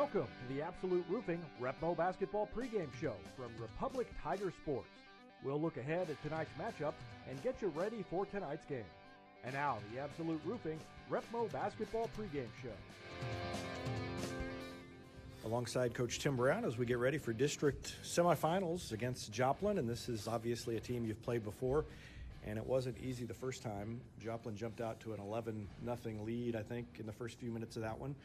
Welcome to the Absolute Roofing Repmo Basketball pregame show from Republic Tiger Sports. We'll look ahead at tonight's matchup and get you ready for tonight's game. And now, the Absolute Roofing Repmo Basketball pregame show. Alongside Coach Tim Brown as we get ready for district semifinals against Joplin, and this is obviously a team you've played before, and it wasn't easy the first time. Joplin jumped out to an 11-0 lead, I think, in the first few minutes of that one.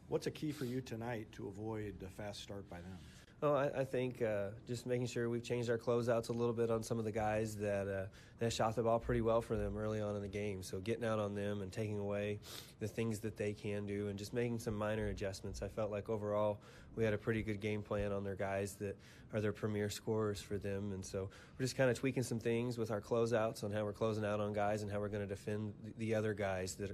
What's a key for you tonight to avoid a fast start by them? Well, I think just making sure we've changed our closeouts a little bit on some of the guys that shot the ball pretty well for them early on in the game. So getting out on them and taking away the things that they can do and just making some minor adjustments. I felt like overall we had a pretty good game plan on their guys that are their premier scorers for them. And so we're just kind of tweaking some things with our closeouts on how we're closing out on guys and how we're going to defend the other guys that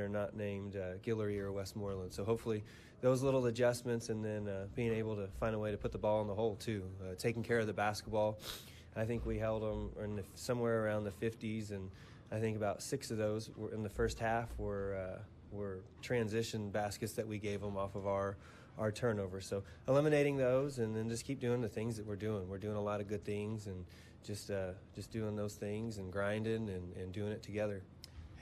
are not named Guillory or Westmoreland. So hopefully those little adjustments and then being able to find a way to put the ball in the hole too. Taking care of the basketball. I think we held them somewhere around the 50s, and I think about 6 of those were in the first half were transition baskets that we gave them off of our turnover. So eliminating those and then just keep doing the things that we're doing. We're doing a lot of good things and just doing those things and grinding and doing it together.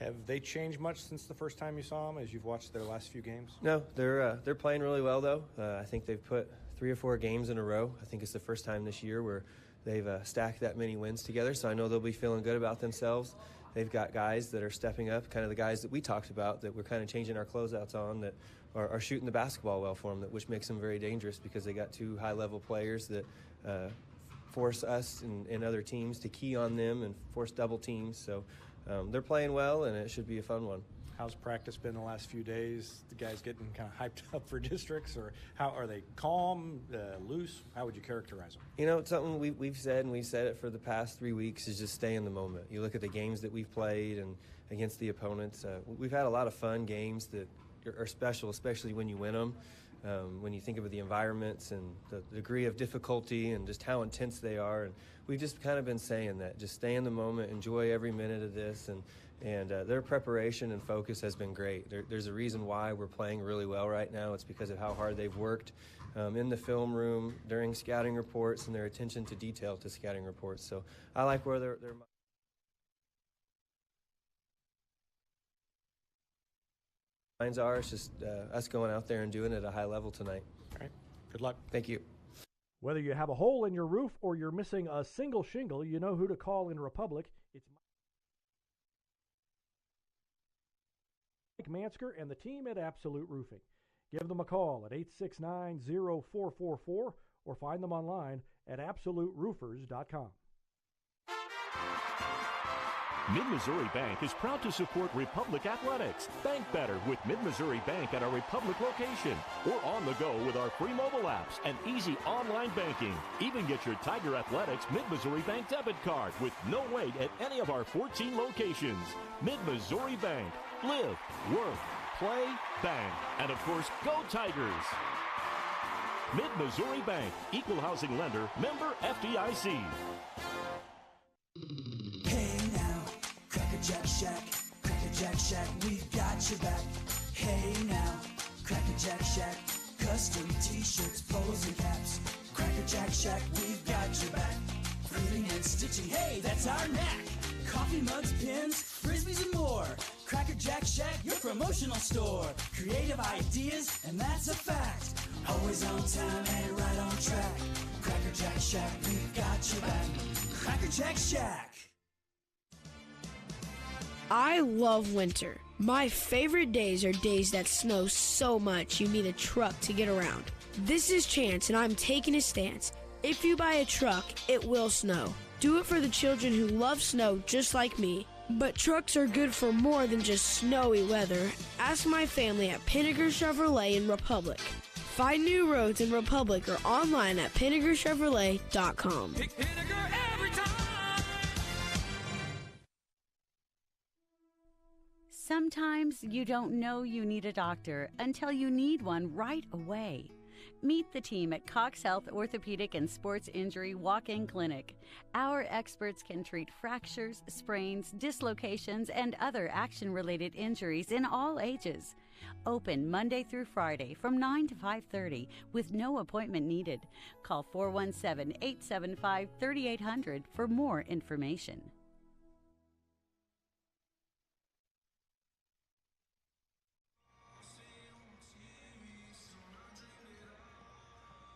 Have they changed much since the first time you saw them as you've watched their last few games? No, they're playing really well, though. I think they've put 3 or 4 games in a row. I think it's the first time this year where they've stacked that many wins together, so I know they'll be feeling good about themselves. They've got guys that are stepping up, kind of the guys that we talked about that we're kind of changing our closeouts on that are shooting the basketball well for them, which makes them very dangerous because they got 2 high-level players that force us and other teams to key on them and force double teams. So they're playing well, and it should be a fun one. How's practice been the last few days? The guys getting kind of hyped up for districts, or how are they calm, loose? How would you characterize them? You know, it's something we've said, and we've said it for the past 3 weeks, is just stay in the moment. You look at the games that we've played and against the opponents. We've had a lot of fun games that are special, especially when you win them. When you think of the environments and the degree of difficulty and just how intense they are. And we've just kind of been saying that. Just stay in the moment, enjoy every minute of this. And their preparation and focus has been great. There's a reason why we're playing really well right now. It's because of how hard they've worked in the film room, during scouting reports, and their attention to detail to scouting reports. So I like where they're minds are. It's just us going out there and doing it at a high level tonight. All right. Good luck. Thank you. Whether you have a hole in your roof or you're missing a single shingle, you know who to call in Republic. It's Mike Mansker and the team at Absolute Roofing. Give them a call at 869-0444 or find them online at absoluteroofers.com. Mid-Missouri Bank is proud to support Republic Athletics. Bank better with Mid-Missouri Bank at our Republic location or on the go with our free mobile apps and easy online banking. Even get your Tiger Athletics Mid-Missouri Bank debit card with no wait at any of our 14 locations. Mid-Missouri Bank. Live, work, play, bank. And of course, go Tigers! Mid-Missouri Bank. Equal housing lender. Member FDIC. Jack Shack, Cracker Jack Shack, we've got your back. Hey now, Cracker Jack Shack, custom t-shirts, polos and caps. Cracker Jack Shack, we've got your back. Printing and stitching, hey, that's our knack. Coffee mugs, pins, frisbees and more. Cracker Jack Shack, your promotional store. Creative ideas, and that's a fact. Always on time and right on track. Cracker Jack Shack, we've got your back. Cracker Jack Shack. I love winter. My favorite days are days that snow so much you need a truck to get around. This is Chance, and I'm taking a stance. If you buy a truck, it will snow. Do it for the children who love snow just like me. But trucks are good for more than just snowy weather. Ask my family at Pinnaker Chevrolet in Republic. Find new roads in Republic or online at PinnakerChevrolet.com. Pick Pinnaker every time. Sometimes you don't know you need a doctor until you need one right away. Meet the team at Cox Health Orthopedic and Sports Injury Walk-In Clinic. Our experts can treat fractures, sprains, dislocations, and other action-related injuries in all ages. Open Monday through Friday from 9 to 5:30 with no appointment needed. Call 417-875-3800 for more information.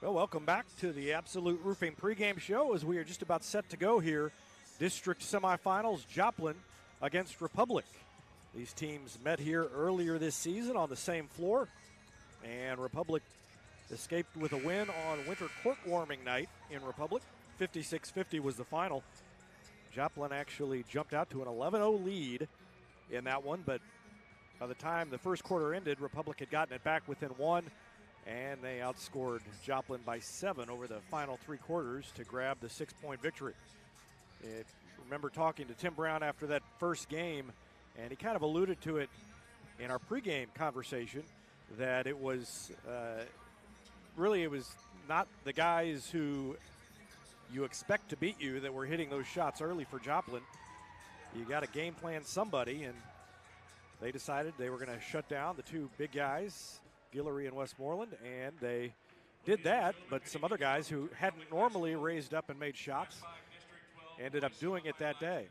Well, welcome back to the Absolute Roofing pregame show as we are just about set to go here. District semifinals, Joplin against Republic. These teams met here earlier this season on the same floor, and Republic escaped with a win on winter court warming night in Republic. 56-50 was the final. Joplin actually jumped out to an 11-0 lead in that one, but by the time the first quarter ended, Republic had gotten it back within one, and they outscored Joplin by 7 over the final 3 quarters to grab the 6-point victory. I remember talking to Tim Brown after that first game, and he kind of alluded to it in our pregame conversation that it was really it was not the guys who you expect to beat you that were hitting those shots early for Joplin. You got to game plan somebody, and they decided they were going to shut down the 2 big guys, Guillory and Westmoreland, and they did that, but some other guys who hadn't normally raised up and made shots ended up doing it that day.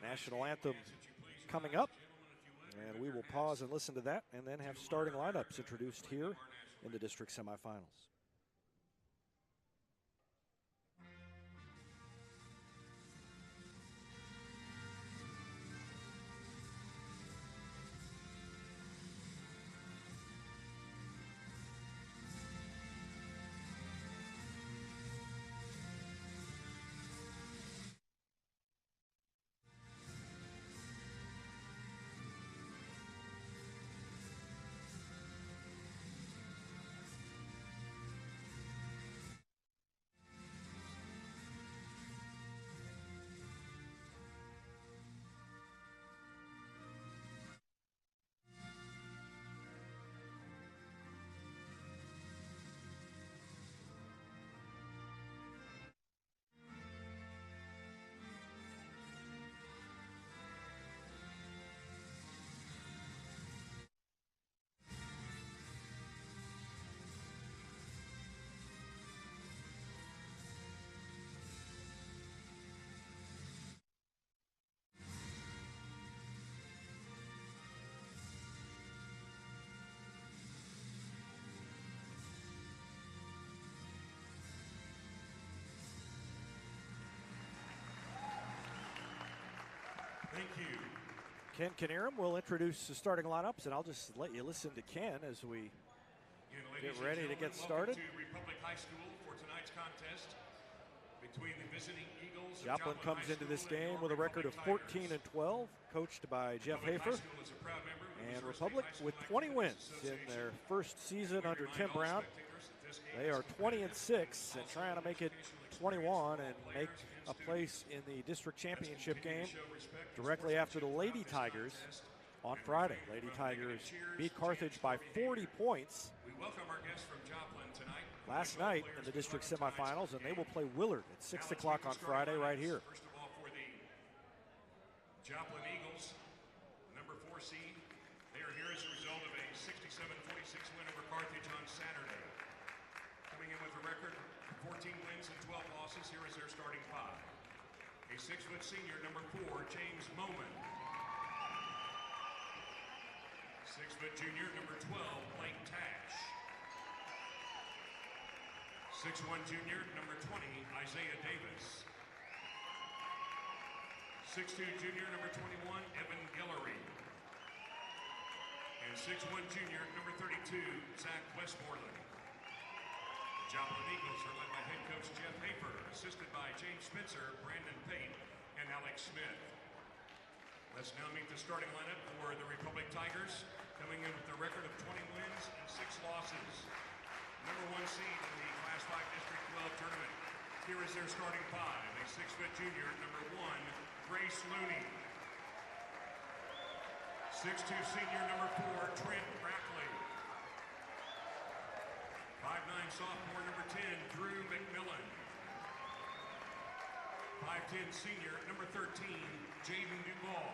National anthem coming up, and we will pause and listen to that and then have starting lineups introduced here in the district semifinals. Thank you. Ken Knierim will introduce the starting lineups, and I'll just let you listen to Ken as we get ready to get started. To Republic High School for tonight's contest between the visiting Eagles. Joplin comes into this game with a record of 14-12, coached by Jeff Hafer. And Republic with 20 wins in their first season under Tim Brown. They are 20-6 and trying to make it 21 and make a place in the district championship game directly after the Lady Tigers on Friday. Lady Tigers beat Carthage by 40 points last night in the district semifinals, and they will play Willard at 6 o'clock on Friday right here. First of all, for the Joplin Eagles, number 4 seed, they are here as a result of a 67-46 win over Carthage on Saturday. Coming in with a record of 14 wins and 12 losses, here is their starting 5. A 6-foot senior, number 4, James Moman. 6-foot junior, number 12, Blake Tash. 6'1" junior, number 20, Isaiah Davis. 6'2" junior, number 21, Evan Guillory. And 6'1" junior, number 32, Zach Westmoreland. The Joplin Eagles are led by head coach Jeff Hafer, assisted by James Spencer, Brandon Pate, and Alex Smith. Let's now meet the starting lineup for the Republic Tigers, coming in with a record of 20 wins and 6 losses. Number 1 seed in the Class 5 District 12 tournament. Here is their starting 5. A 6-foot junior, number 1, Grace Looney. 6'2" senior, number 4, Trent Brackley. 5'9" sophomore, number 10, Drew McMillan. 5'10" senior, number 13, Jaden Duvall.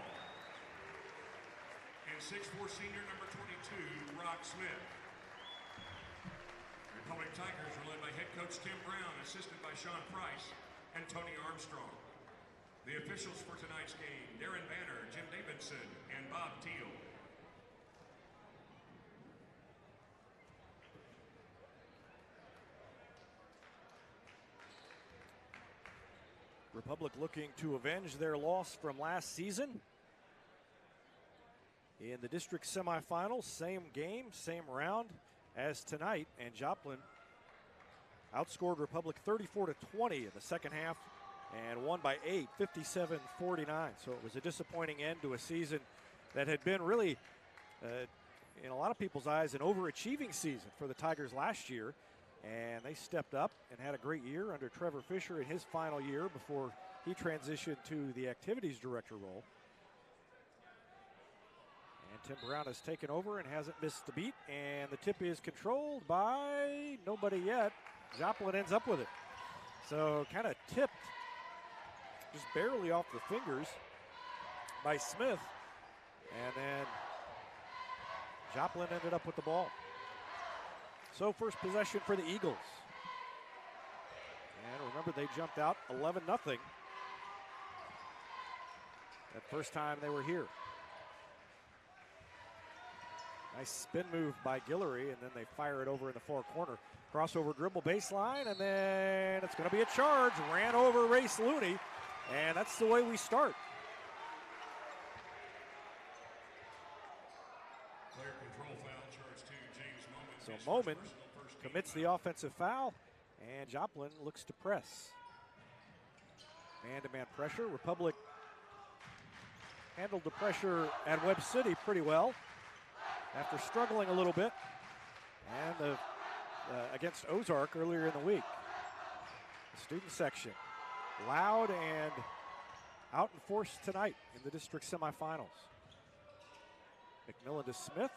And And 6'4" senior number 22, Brock Smith. Republic Tigers are led by head coach Tim Brown, assisted by Sean Price and Tony Armstrong. The officials for tonight's game, Darren Banner, Jim Davidson, and Bob Teal. Republic looking to avenge their loss from last season. In the district semifinals, same game, same round as tonight, and Joplin outscored Republic 34-20 in the second half and won by 8, 57-49. So it was a disappointing end to a season that had been really, in a lot of people's eyes, an overachieving season for the Tigers last year. And they stepped up and had a great year under Trevor Fisher in his final year before he transitioned to the activities director role. And Tim Brown has taken over and hasn't missed a beat. And the tip is controlled by nobody yet. Joplin ends up with it. So kind of tipped just barely off the fingers by Smith. And then Joplin ended up with the ball. So first possession for the Eagles. And remember, they jumped out 11-0 that first time they were here. Nice spin move by Guillory, and then they fire it over in the far corner. Crossover dribble baseline, and then it's going to be a charge. Ran over Race Looney, and that's the way we start. Player control foul, charge to James Moman. So Moman commits the offensive foul, and Joplin looks to press. Man-to-man pressure. Republic handled the pressure at Webb City pretty well after struggling a little bit, and against Ozark earlier in the week. The student section, loud and out in force tonight in the district semifinals. McMillan to Smith.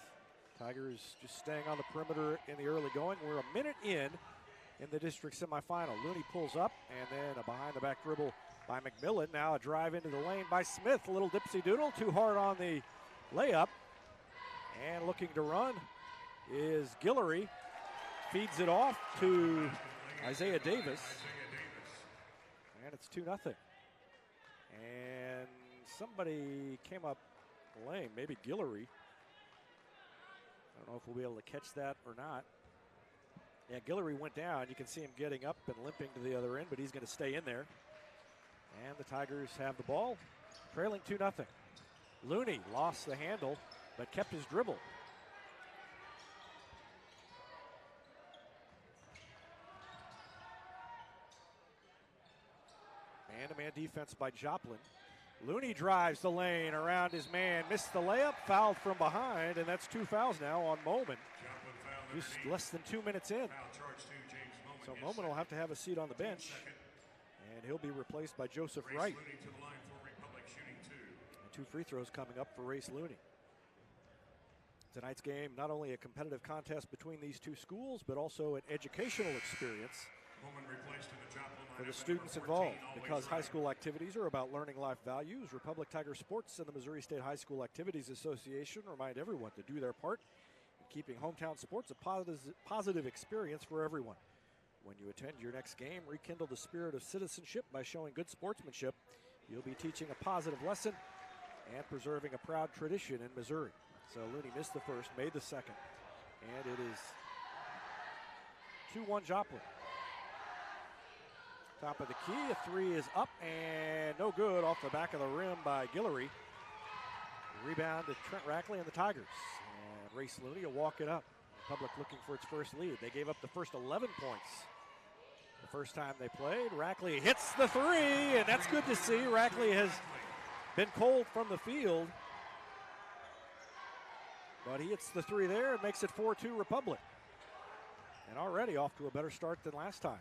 Tigers just staying on the perimeter in the early going. We're a minute in the district semifinal. Looney pulls up, and then a behind-the-back dribble by McMillan. Now a drive into the lane by Smith. A little dipsy-doodle, too hard on the layup. And looking to run is Guillory. Feeds it off to Isaiah Davis. And it's 2-0. And somebody came up lame, maybe Guillory. I don't know if we'll be able to catch that or not. Yeah, Guillory went down. You can see him getting up and limping to the other end, but he's going to stay in there. And the Tigers have the ball, trailing 2-0. Looney lost the handle, but kept his dribble. Man-to-man defense by Joplin. Looney drives the lane around his man, missed the layup, fouled from behind, and that's 2 fouls now on Moman. Just less than 2 minutes in. So Moman will have to have a seat on the bench, and he'll be replaced by Joseph Wright. And 2 free throws coming up for Race Looney. Tonight's game, not only a competitive contest between these two schools, but also an educational experience for the students involved, because high school activities are about learning life values. Republic Tiger Sports and the Missouri State High School Activities Association remind everyone to do their part in keeping hometown sports a positive experience for everyone. When you attend your next game, rekindle the spirit of citizenship by showing good sportsmanship. You'll be teaching a positive lesson and preserving a proud tradition in Missouri. So Looney missed the first, made the second, and it is 2-1 Joplin. Top of the key, a 3 is up and no good, off the back of the rim by Guillory. Rebound to Trent Rackley and the Tigers. And Race Looney will walk it up. Republic looking for its first lead. They gave up the first 11 points the first time they played. Rackley hits the 3, and that's good to see. Rackley has been cold from the field, but he hits the 3 there and makes it 4-2 Republic. And already off to a better start than last time.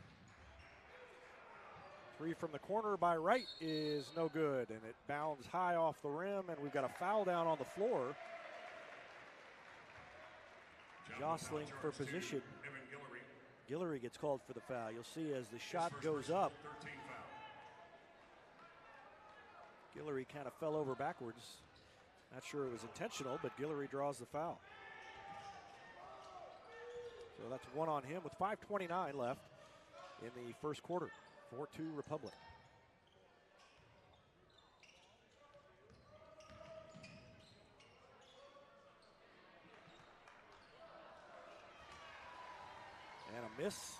3 from the corner by Wright is no good, and it bounds high off the rim, and we've got a foul down on the floor. Jostling for position. Guillory gets called for the foul. You'll see as the shot goes up, Guillory kind of fell over backwards Not sure it was intentional, but Guillory draws the foul. So that's one on him with 5:29 left in the first quarter. 4-2 Republic. And a miss.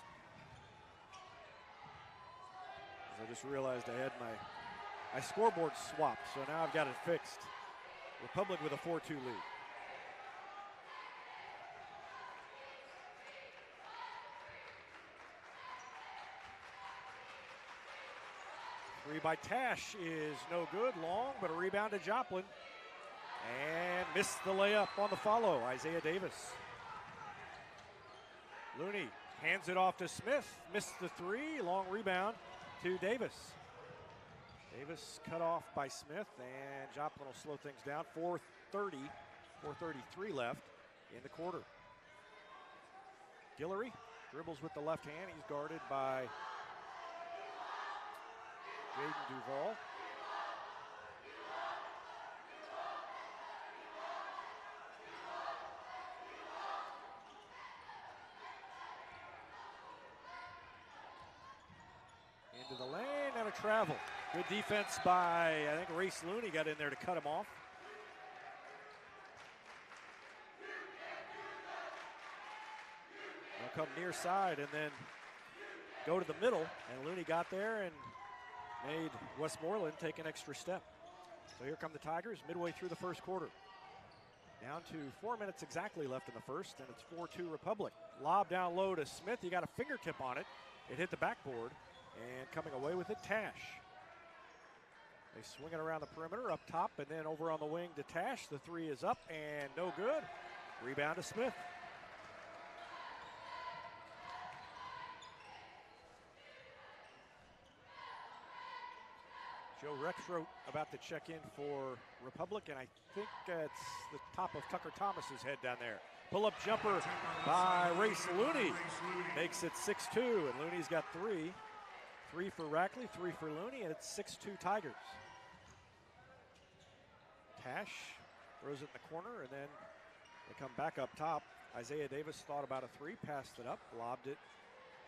As I just realized I had my scoreboard swapped, so now I've got it fixed. Republic with a 4-2 lead. Three by Tash is no good, long, but a rebound to Joplin. And missed the layup on the follow, Isaiah Davis. Looney hands it off to Smith, missed the three, long rebound to Davis. Davis cut off by Smith, and Joplin will slow things down. 4:33 left in the quarter. Guillory dribbles with the left hand. He's guarded by Jaden Duval. Into the lane and a travel. Good defense by, I think, Race Looney got in there to cut him off. They'll come near side and then go to the middle, and Looney got there and made Westmoreland take an extra step. So here come the Tigers midway through the first quarter. Down to 4 minutes exactly left in the first, and it's 4-2 Republic. Lob down low to Smith. He got a fingertip on it. It hit the backboard, and coming away with it, Tash. They swing it around the perimeter, up top, and then over on the wing to Tash. The three is up and no good. Rebound to Smith. Joe Rexroth about to check in for Republic, and I think it's the top of Tucker Thomas's head down there. Pull-up jumper by Race Looney. Makes it 6-2, and Looney's got three. Three for Rackley, three for Looney, and it's 6-2 Tigers. Tash throws it in the corner, and then they come back up top. Isaiah Davis thought about a three, passed it up, lobbed it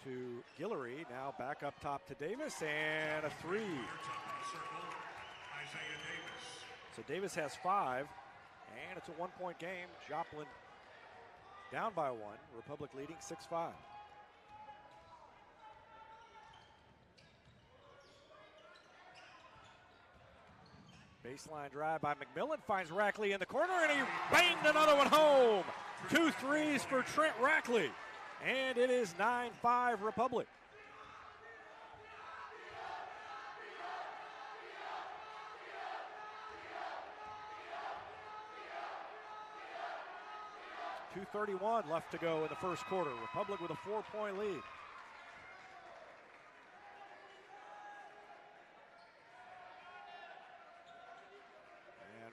to Guillory. Now back up top to Davis, and a three. So Davis has 5, and it's a one-point game. Joplin down by 1. Republic leading 6-5. Baseline drive by McMillan, finds Rackley in the corner, and he banged another one home. 2 threes for Trent Rackley, and it is 9-5 Republic. .231 left to go in the first quarter. Republic with a 4-point lead. And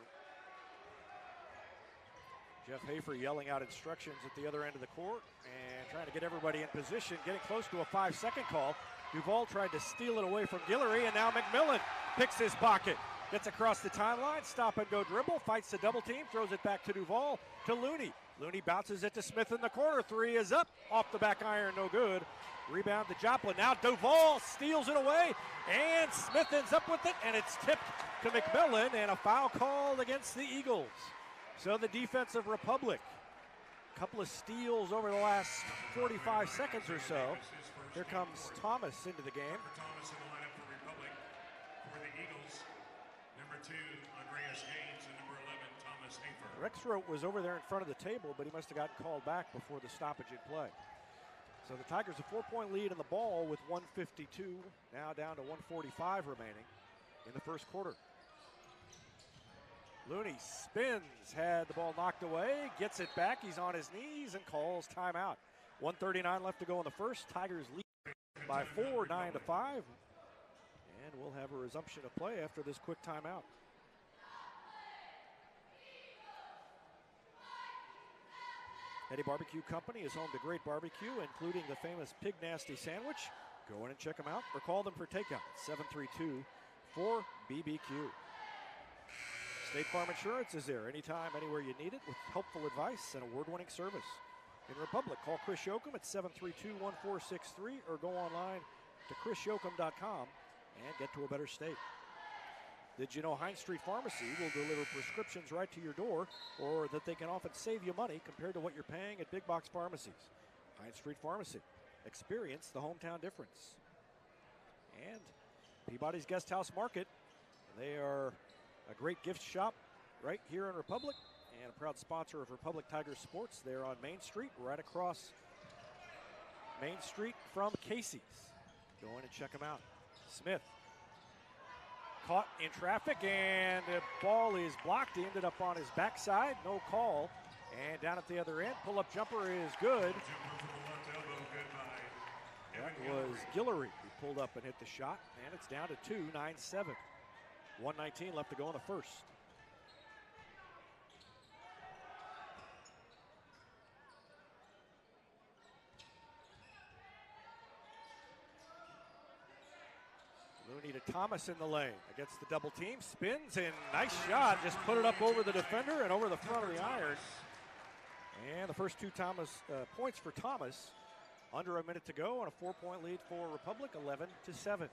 Jeff Hafer yelling out instructions at the other end of the court and trying to get everybody in position, getting close to a 5-second call. Duval tried to steal it away from Guillory, and now McMillan picks his pocket. Gets across the timeline, stop and go dribble, fights the double team, throws it back to Duval, to Looney. Looney bounces it to Smith in the corner. Three is up, off the back iron, no good. Rebound to Joplin. Now Duval steals it away, and Smith ends up with it, and it's tipped to McMillan, and a foul called against the Eagles. So the defense of Republic, a couple of steals over the last 45 seconds or so. Here comes Thomas into the game. Thomas in the lineup for Republic. For the Eagles, number 2, Andreas Haynes, and number 11, Thomas Hafer. Rexroth was over there in front of the table, but he must have gotten called back before the stoppage in play. So the Tigers a 4-point lead in the ball with 1:52, now down to 1:45 remaining in the first quarter. Looney spins, had the ball knocked away, gets it back, he's on his knees and calls timeout. 1:39 left to go in the first. Tigers lead by 4, 9-5. And we'll have a resumption of play after this quick timeout. Eddie Barbecue Company is home to great barbecue, including the famous Pig Nasty Sandwich. Go in and check them out or call them for takeout at 732-4BBQ. State Farm Insurance is there anytime, anywhere you need it with helpful advice and award-winning service. In Republic, call Chris Yoakum at 732-1463 or go online to chrisyoakum.com and get to a better state. Did you know Heinz Street Pharmacy will deliver prescriptions right to your door, or that they can often save you money compared to what you're paying at big box pharmacies? Heinz Street Pharmacy. Experience the hometown difference. And Peabody's Guest House Market. They are a great gift shop right here in Republic and a proud sponsor of Republic Tiger Sports. They're on Main Street, right across Main Street from Casey's. Go in and check them out. Smith caught in traffic, and the ball is blocked. He ended up on his backside, no call. And down at the other end, pull-up jumper is good. That was Guillory who pulled up and hit the shot, and it's down to 2, 9-7. 1:19 left to go in the first. Looney to Thomas in the lane against the double team. Spins, and nice shot. Just put it up over the defender and over the front of the iron. And the first two points for Thomas. Under a minute to go, and a 4-point lead for Republic, 11-7.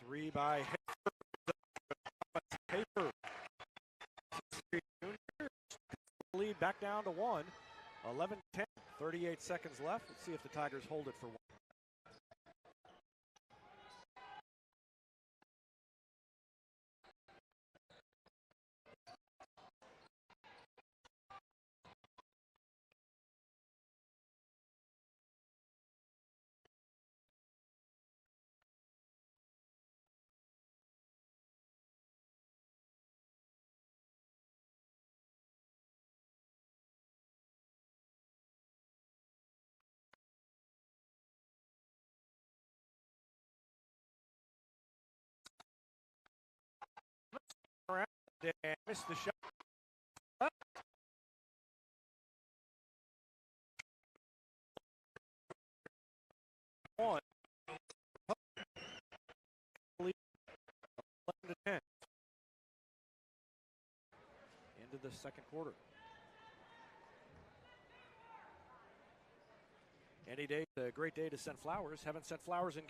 Three by Hafer. Lead back down to 1. 11-10. 38 seconds left. Let's see if the Tigers hold it for one. Around and missed the shot. One. 11-10. Into the second quarter. Any day, a great day to send flowers. Haven't sent flowers in.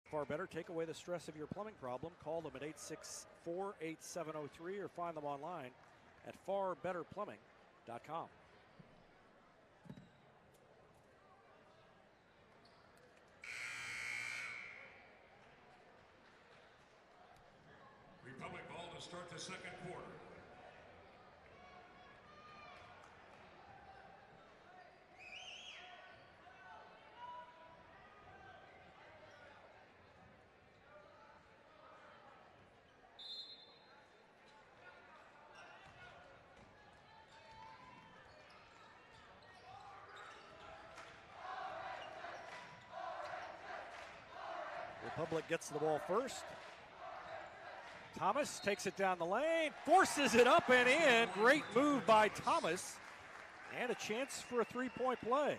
Far better, take away the stress of your plumbing problem. Call them at 864-8703 or find them online at farbetterplumbing.com. Republic ball to start the second quarter. Republic gets the ball first. Thomas takes it down the lane, forces it up and in. Great move by Thomas, and a chance for a three-point play.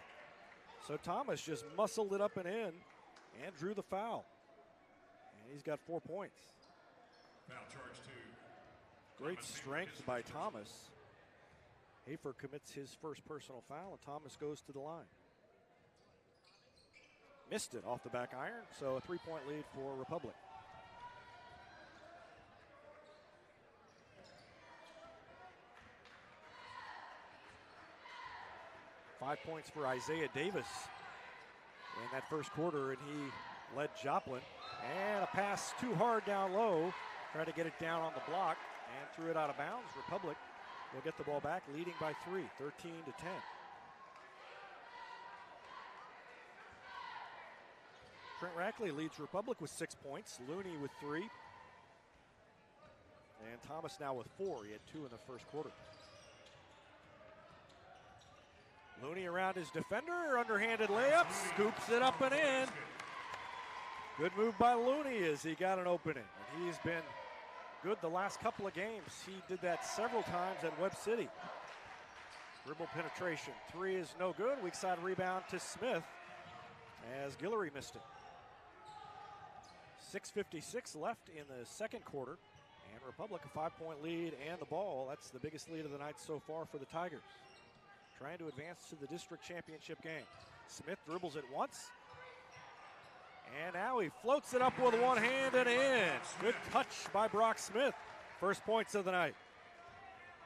So Thomas just muscled it up and in and drew the foul. And he's got 4 points. Foul charge to Great strength by Thomas. Hafer commits his first personal foul, and Thomas goes to the line. Missed it off the back iron, so a 3-point lead for Republic. Five points for Isaiah Davis in that first quarter, and he led Joplin. And a pass too hard down low Tried to get it down on the block and threw it out of bounds. Republic will get the ball back, leading by 3, 13-10. Trent Rackley leads Republic with 6 points. Looney with 3. And Thomas now with 4. He had 2 in the first quarter. Looney around his defender. Underhanded layup. Scoops it up and in. Good move by Looney as he got an opening. And he's been good the last couple of games. He did that several times at Webb City. Dribble penetration. 3 is no good. Weak side rebound to Smith as Guillory missed it. 6:56 left in the second quarter. And Republic a 5-point lead and the ball. That's the biggest lead of the night so far for the Tigers. Trying to advance to the district championship game. Smith dribbles it once. And now he floats it up with one hand and in. Good touch by Brock Smith. First points of the night.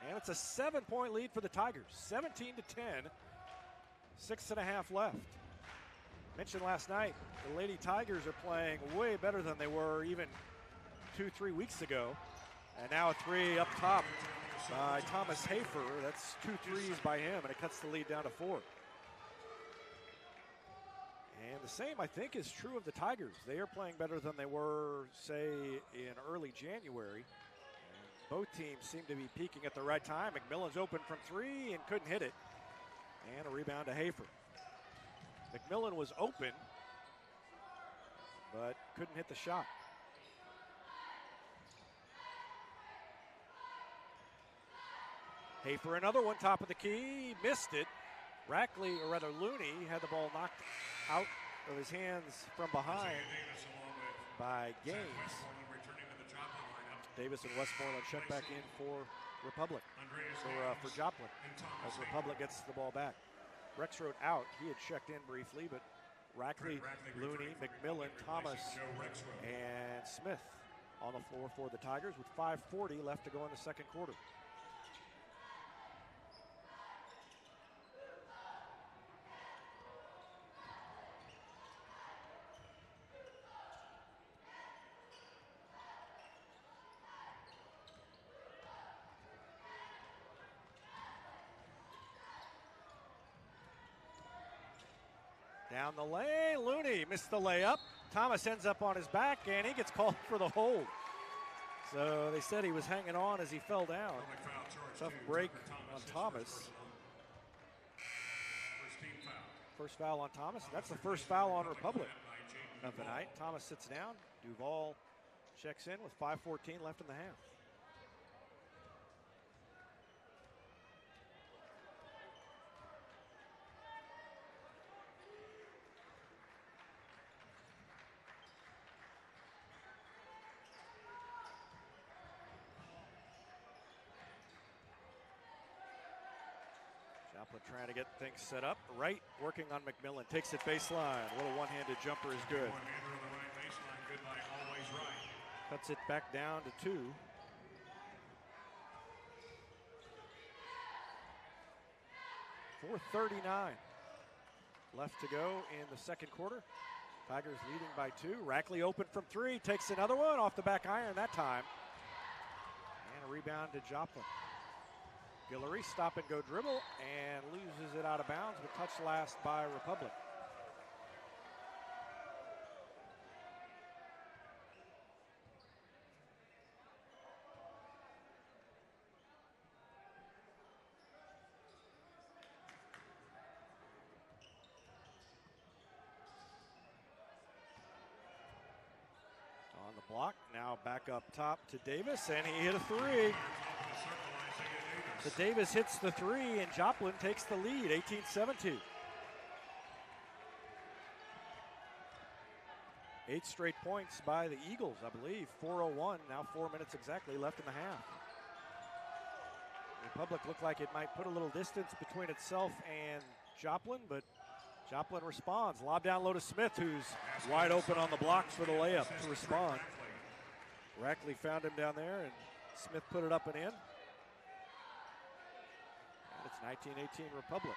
And it's a 7-point lead for the Tigers. 17-10. 6.5 left. Mentioned last night, the Lady Tigers are playing way better than they were even 2-3 weeks ago. And now a 3 up top by Thomas Hafer. That's 2 threes by him, and it cuts the lead down to 4. And the same, I think, is true of the Tigers. They are playing better than they were, say, in early January. And both teams seem to be peaking at the right time. McMillan's open from 3 and couldn't hit it. And a rebound to Hafer. McMillan was open, but couldn't hit the shot. Hafer, another one, top of the key, missed it. Rackley, or rather Looney, had the ball knocked out of his hands from behind by Gaines. Davis and Westmoreland check back in for Republic, or for Joplin, as Republic gets the ball back. Rexroad out. He had checked in briefly, but Rackley, Looney, McMillan, Thomas, and Smith on the floor for the Tigers with 5:40 left to go in the second quarter. Down the lane, Looney missed the layup. Thomas ends up on his back, and he gets called for the hold. So they said he was hanging on as he fell down. Tough break on Thomas. First foul on Thomas. That's the first foul on Republic of the night. Thomas sits down. Duval checks in with 5:14 left in the half. Joplin trying to get things set up. Wright working on McMillan. Takes it baseline. A little one-handed jumper is good. Cuts it back down to 2. 4:39 left to go in the second quarter. Tigers leading by 2. Rackley open from 3. Takes another one off the back iron that time. And a rebound to Joplin. Guillory stop and go dribble and loses it out of bounds, but touched last by Republic. On the block, now back up top to Davis, and he hit a 3. So Davis hits the 3, and Joplin takes the lead, 18-17. 8 straight points by the Eagles, I believe. 4:01, now 4 minutes exactly left in the half. Republic looked like it might put a little distance between itself and Joplin, but Joplin responds. Lob down low to Smith, who's wide open on the block for the layup to respond. Rackley found him down there, and Smith put it up and in. It's 19-18 Republic.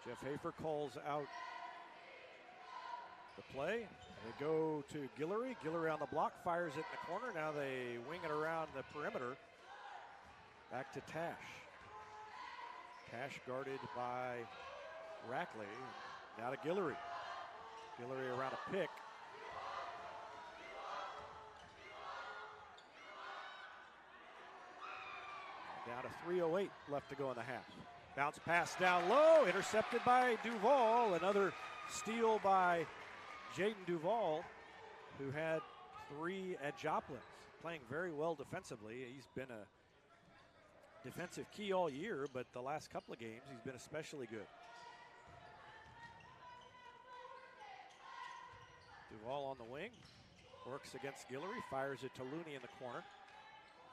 Jeff Hafer calls out the play, They go to Guillory. Guillory on the block, fires it in the corner. Now they wing it around the perimeter. Back to Tash. Tash guarded by Rackley. Now to Guillory. Guillory around a pick. Down to 3:08 left to go in the half. Bounce pass down low, intercepted by Duval. Another steal by Jaden Duval, who had 3 at Joplin. Playing very well defensively. He's been a defensive key all year, but the last couple of games he's been especially good. Duval on the wing, works against Guillory, fires it to Looney in the corner.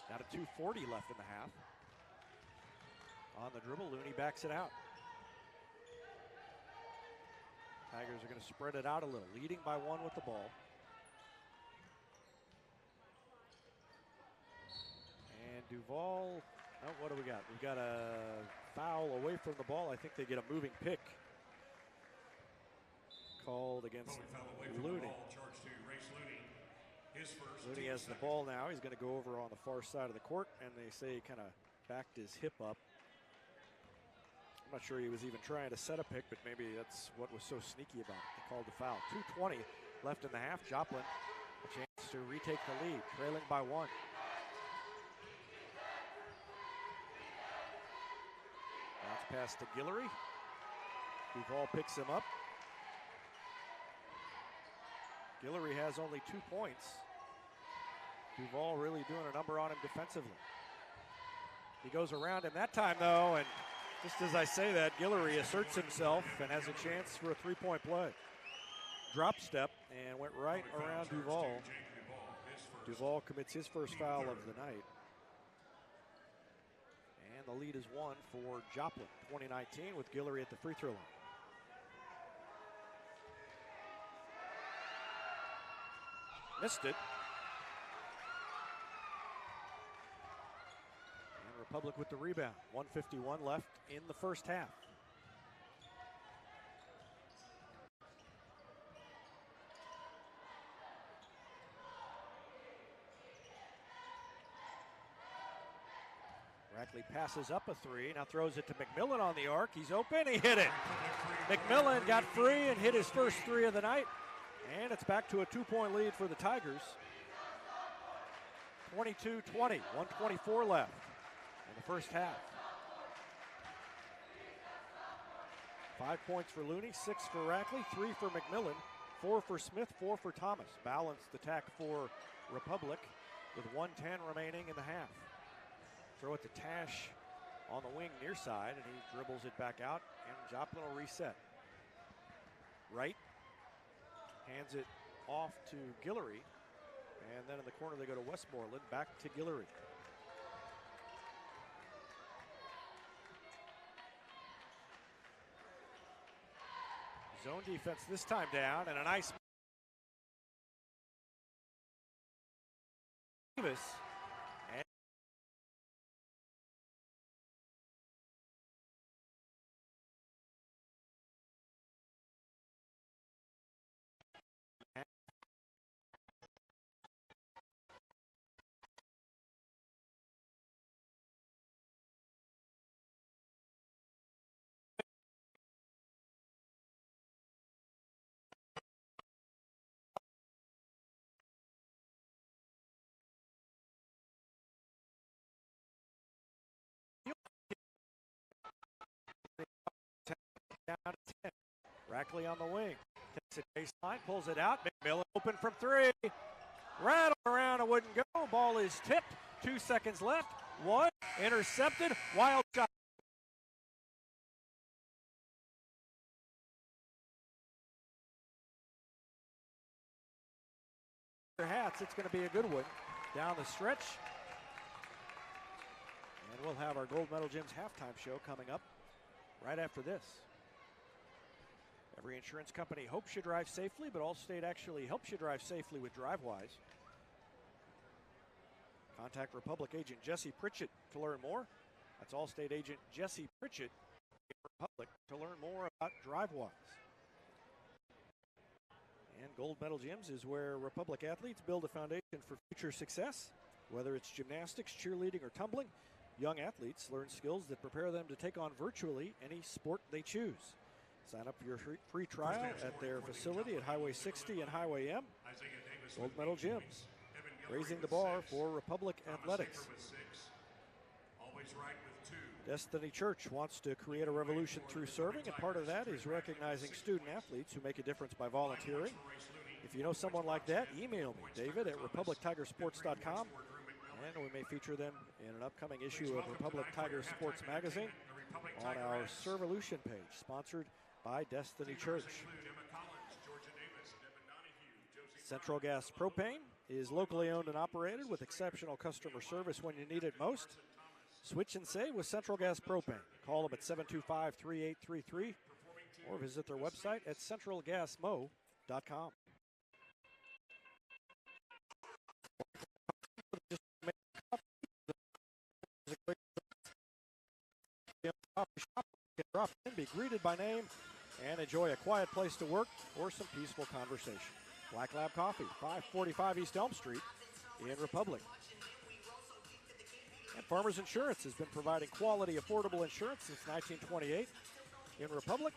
Down to 2:40 left in the half. On the dribble, Looney backs it out. Tigers are going to spread it out a little, leading by 1 with the ball. And Duval, oh, what do we got? We've got a foul away from the ball. I think they get a moving pick called against Looney. Looney has the ball now. He's going to go over on the far side of the court, and they say he kind of backed his hip up. I'm not sure he was even trying to set a pick, but maybe that's what was so sneaky about it. They called the foul. 2:20 left in the half. Joplin, a chance to retake the lead, trailing by 1. Bounce pass to Guillory. Duval picks him up. Guillory has only 2 points. Duval really doing a number on him defensively. He goes around him that time, though, and just as I say that, Guillory asserts himself and has a chance for a 3-point play. Drop step and went right around Duval. Duval commits his first foul of the night. And the lead is 1 for Joplin, 2019, with Guillory at the free throw line. Missed it. And Republic with the rebound. 1:51 left in the first half. Rackley passes up a 3, now throws it to McMillan on the arc. He's open, he hit it. McMillan got free and hit his first 3 of the night. And it's back to a 2-point lead for the Tigers. 22-20, 1:24 left in the first half. 5 points for Looney, 6 for Rackley, 3 for McMillan, 4 for Smith, 4 for Thomas. Balanced attack for Republic with 1:10 remaining in the half. Throw it to Tash on the wing near side, and he dribbles it back out, and Joplin will reset. Right. Hands it off to Guillory, and then in the corner they go to Westmoreland, back to Guillory. Zone defense this time down, and a nice Davis. Down to 10. Rackley on the wing. Takes it baseline, pulls it out. McMillan open from 3. Rattled around, it wouldn't go. Ball is tipped. 2 seconds left. 1. Intercepted. Wild shot. Their hats. It's going to be a good one down the stretch. And we'll have our Gold Medal Gyms halftime show coming up right after this. Every insurance company hopes you drive safely, but Allstate actually helps you drive safely with DriveWise. Contact Republic agent Jesse Pritchett to learn more. That's Allstate agent Jesse Pritchett in Republic to learn more about DriveWise. And Gold Medal Gyms is where Republic athletes build a foundation for future success. Whether it's gymnastics, cheerleading, or tumbling, young athletes learn skills that prepare them to take on virtually any sport they choose. Sign up for your free trial at their facility at Highway 60 and Highway M. Gold Medal Gyms, raising the bar for Republic athletics. Destiny Church wants to create a revolution through serving, and part of that is recognizing student athletes who make a difference by volunteering. If you know someone like that, email me, David at republictigersports.com, and we may feature them in an upcoming issue of Republic Tiger Sports Magazine on our Servolution page, sponsored by Destiny Church. Central Gas Propane is locally owned and operated with exceptional customer service when you need it most. Switch and save with Central Gas Propane. Call them at 725-3833 or visit their website at centralgasmo.com. Drop in, be greeted by name, and enjoy a quiet place to work or some peaceful conversation. Black Lab Coffee, 545 East Elm Street in Republic. And Farmers Insurance has been providing quality, affordable insurance since 1928 in Republic.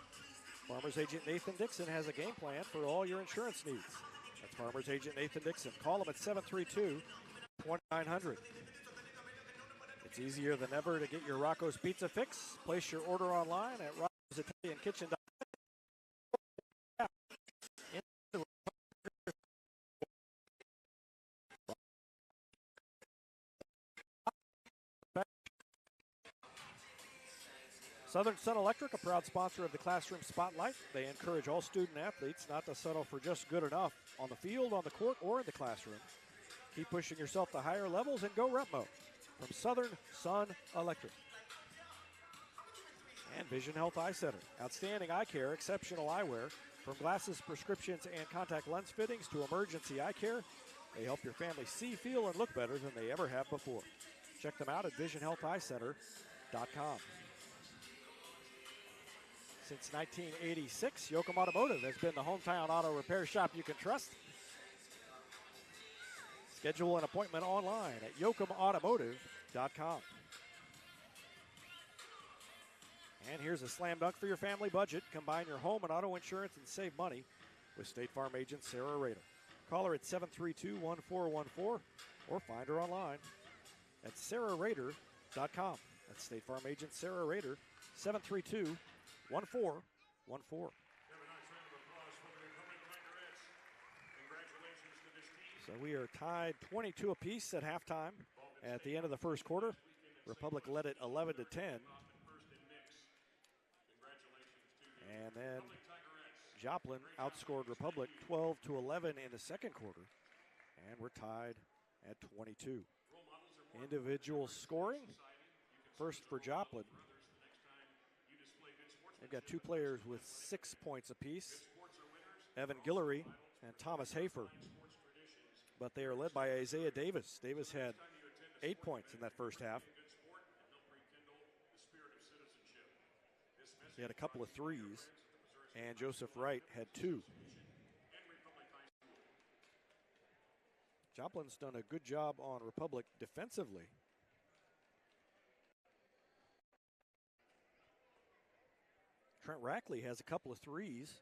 Farmers Agent Nathan Dixon has a game plan for all your insurance needs. That's Farmers Agent Nathan Dixon. Call him at 732-2900. It's easier than ever to get your Rocco's Pizza fix. Place your order online at roccositaliankitchen.com. Southern Sun Electric, a proud sponsor of the Classroom Spotlight. They encourage all student athletes not to settle for just good enough on the field, on the court, or in the classroom. Keep pushing yourself to higher levels and go rep mode. From Southern Sun Electric. And Vision Health Eye Center. Outstanding eye care, exceptional eyewear. From glasses, prescriptions, and contact lens fittings to emergency eye care, they help your family see, feel, and look better than they ever have before. Check them out at visionhealtheyecenter.com. Since 1986, Yoakum Automotive has been the hometown auto repair shop you can trust. Schedule an appointment online at yoakumautomotive.com. And here's a slam dunk for your family budget. Combine your home and auto insurance and save money with State Farm agent Sarah Rader. Call her at 732-1414 or find her online at sarahrader.com. That's State Farm agent Sarah Rader, 732-1414. So we are tied 22 apiece at halftime. At the end of the first quarter, Republic led it 11-10. And then Joplin outscored Republic 12-11 in the second quarter. And we're tied at 22. Individual scoring. First for Joplin. They've got two players with 6 points apiece, Evan Guillory and Thomas Hafer. But they are led by Isaiah Davis. Davis had 8 points in that first half. He had a couple of threes, and Joseph Wright had 2. Joplin's done a good job on Republic defensively. Trent Rackley has a couple of threes.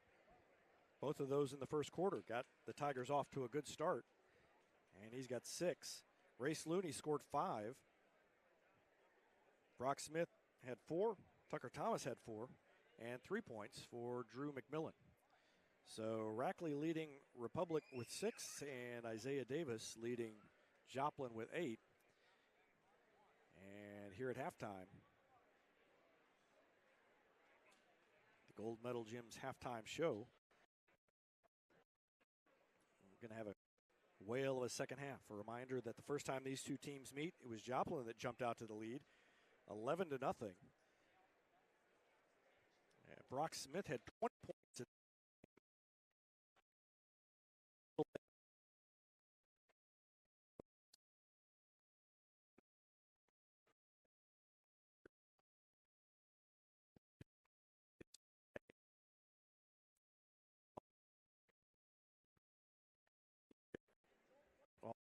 Both of those in the first quarter got the Tigers off to a good start. And he's got 6. Race Looney scored 5. Brock Smith had 4. Tucker Thomas had 4. And 3 points for Drew McMillan. So Rackley leading Republic with 6 and Isaiah Davis leading Joplin with 8. And here at halftime, the Gold Medal Gym's halftime show. We're going to have a whale of a second half. A reminder that the first time these two teams meet, it was Joplin that jumped out to the lead, 11-0. And Brock Smith had 20 points in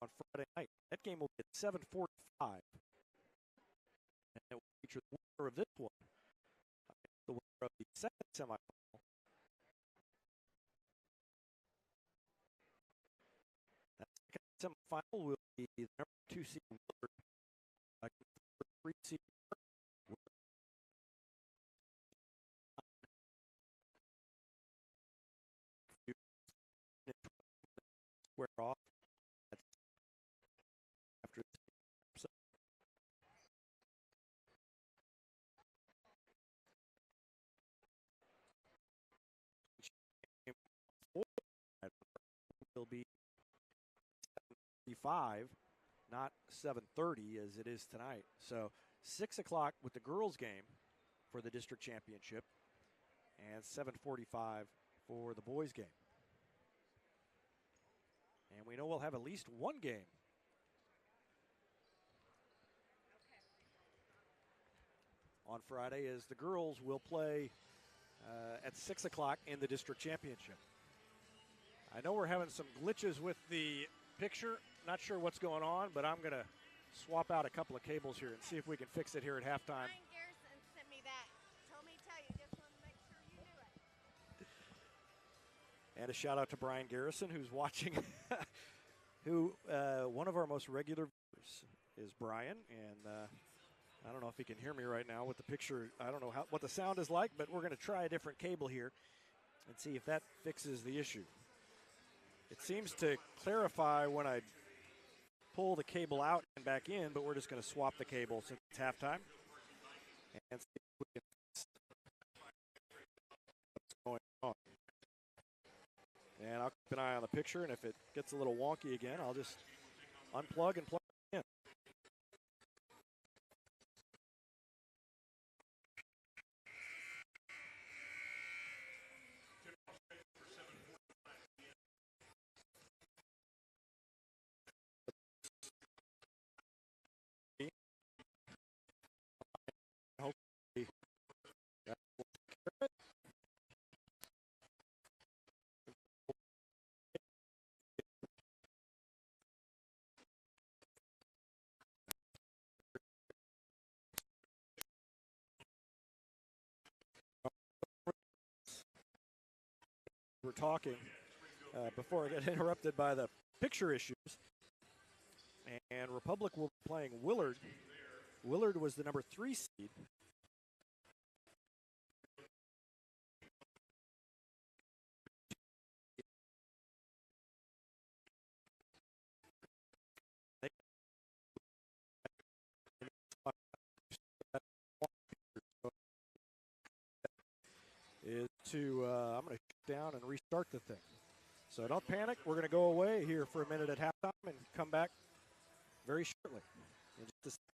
on Friday night. That game will be at 7:45. And it will feature the winner of this one, the winner of the second semifinal. That second semifinal will be the number 2 seed Willard, like the 3 seed square off. That's after this. Will be 7:55, not 7:30 as it is tonight. So 6 o'clock with the girls' game for the district championship, and 7:45 for the boys' game. And we know we'll have at least one game on Friday, as the girls will play at 6 o'clock in the district championship. I know we're having some glitches with the picture. Not sure what's going on, but I'm going to swap out a couple of cables here and see if we can fix it here at halftime. Brian Garrison sent me that. Told me to tell you, just wanted to make sure you knew it. And a shout out to Brian Garrison, who's watching, who one of our most regular viewers is Brian. And I don't know if he can hear me right now with the picture. I don't know what the sound is like, but we're going to try a different cable here and see if that fixes the issue. It seems to clarify when I pull the cable out and back in, but we're just going to swap the cable since it's halftime and see if we can fix what's going on. And I'll keep an eye on the picture, and if it gets a little wonky again, I'll just unplug and plug it in. We're talking before I get interrupted by the picture issues. And Republic will be playing Willard. Willard was the number 3 seed. Is to, I'm going to shut down and restart the thing. So don't panic. We're going to go away here for a minute at halftime and come back very shortly. In just a second.